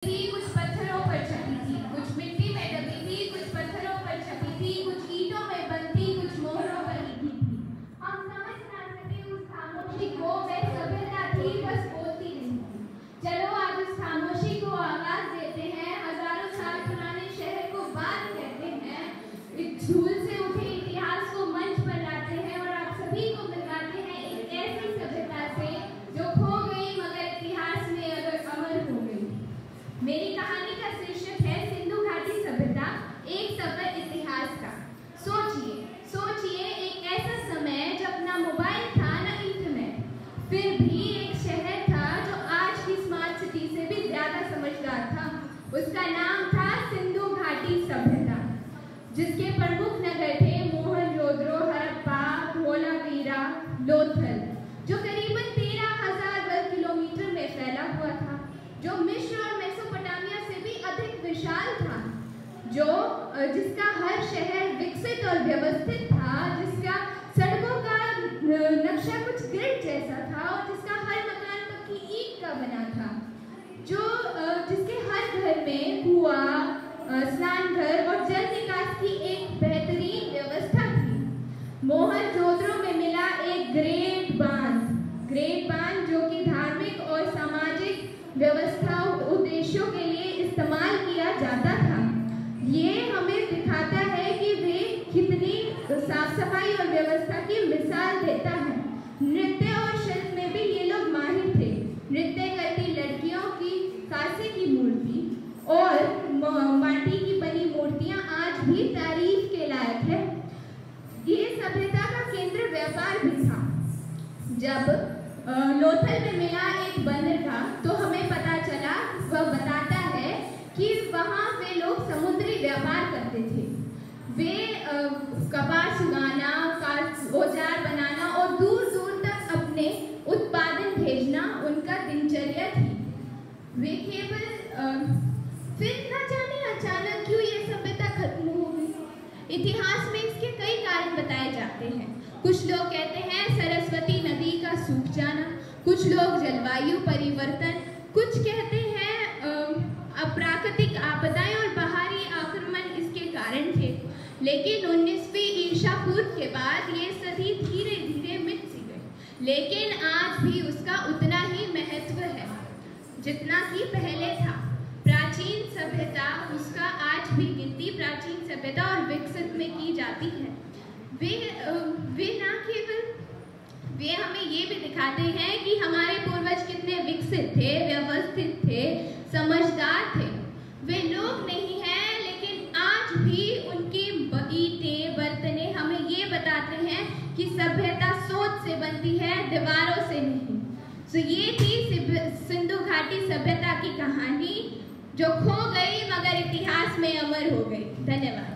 थी, कुछ पत्थरों पर छपी थी, कुछ मिट्टी में दबी थी, कुछ पत्थरों पर छपी थी, कुछ ईंटों में बनती, कुछ मोहरों पर लिखी थी। हम समझ ना सके उस खामोशी को, वह सभ्यता थी, बस बोलती नहीं थी। चलो आज उस खामोशी को आवाज देते हैं, हजारों साल पुराने शहर को बात कहते हैं, एक धूल से उठे इतिहास को मंच पर लाते हैं और आप सभी को मिलवाते हैं एक ऐसी सभ्यता से जो खो गई मगर इतिहास में अमर हो गई। मेरी कहानी का शीर्षक है सिंधु घाटी सभ्यता, एक सफर इतिहास का। सोचिए एक ऐसा समय जब ना मोबाइल था ना इंटरनेट, फिर भी एक शहर था जो आज की स्मार्ट सिटी से भी ज्यादा समझदार था। उसका नाम था सिंधु घाटी सभ्यता, जिसके प्रमुख नगर थे मोहनजोदड़ो, हड़प्पा, धोलावीरा, लोथल, जो करीबन 13,000 वर्ग किलोमीटर में फैला हुआ था, जो मिस्र और मेसोपोटामिया से भी अधिक विशाल था, जिसका हर शहर विकसित और व्यवस्थित था, जिसका सड़कों का नक्शा कुछ ग्रिड जैसा था और जिसका हर मकान पक्की ईंट का बना था, जिसके हर घर में कुआं, स्नान घर और जल निकास की एक बेहतरीन व्यवस्था थी। मोहनजोदड़ो में मिला एक ग्रेट बांध जो कि धार्मिक और सामाजिक व्यवस्था उद्देश्यों के लिए इस्तेमाल किया जाता था। ये हमें दिखाता है कि वे कितनी साफ सफाई और व्यवस्था की मिसाल देता है। नृत्य और शिल्प में भी ये लोग माहिर थे। नृत्य करती लड़कियों की कांसे की मूर्ति और माटी की बनी मूर्तियां आज भी तारीफ के लायक है। ये सभ्यता का केंद्र व्यापार भी था। जब लोथल में मिला एक बंदरगाह तो हमें पता चला, वह बताता है कि वहाँ वे लोग समुद्री व्यापार करते थे। वे कपास उगाना, औजार बनाना और दूर दूर तक अपने उत्पादन भेजना उनका दिनचर्या थी। वे केवल फिर न जाने अचानक क्यों ये सभ्यता खत्म हो गई। इतिहास में इसके कई कारण बताए जाते हैं। कुछ लोग कहते हैं सरस्वती नदी का सूख जाना, कुछ लोग जलवायु परिवर्तन, कुछ कहते हैं अप्राकृतिक आपदाएं और बाहरी आक्रमण इसके कारण थे। लेकिन 19वीं ईसा पूर्व के बाद ये सभी धीरे धीरे मिट सी गई, लेकिन आज भी उसका उतना ही महत्व है जितना कि पहले था। प्राचीन सभ्यता, उसका आज भी गिनती प्राचीन सभ्यता और विकसित में की जाती है। वे हमें ये भी दिखाते हैं कि हमारे पूर्वज कितने विकसित थे, व्यवस्थित थे, समझदार थे। वे लोग नहीं हैं, लेकिन आज भी उनकी ईंटें, बर्तने हमें ये बताते हैं कि सभ्यता सोच से बनती है, दीवारों से नहीं। तो ये थी सिंधु घाटी सभ्यता की कहानी, जो खो गई मगर इतिहास में अमर हो गई। धन्यवाद।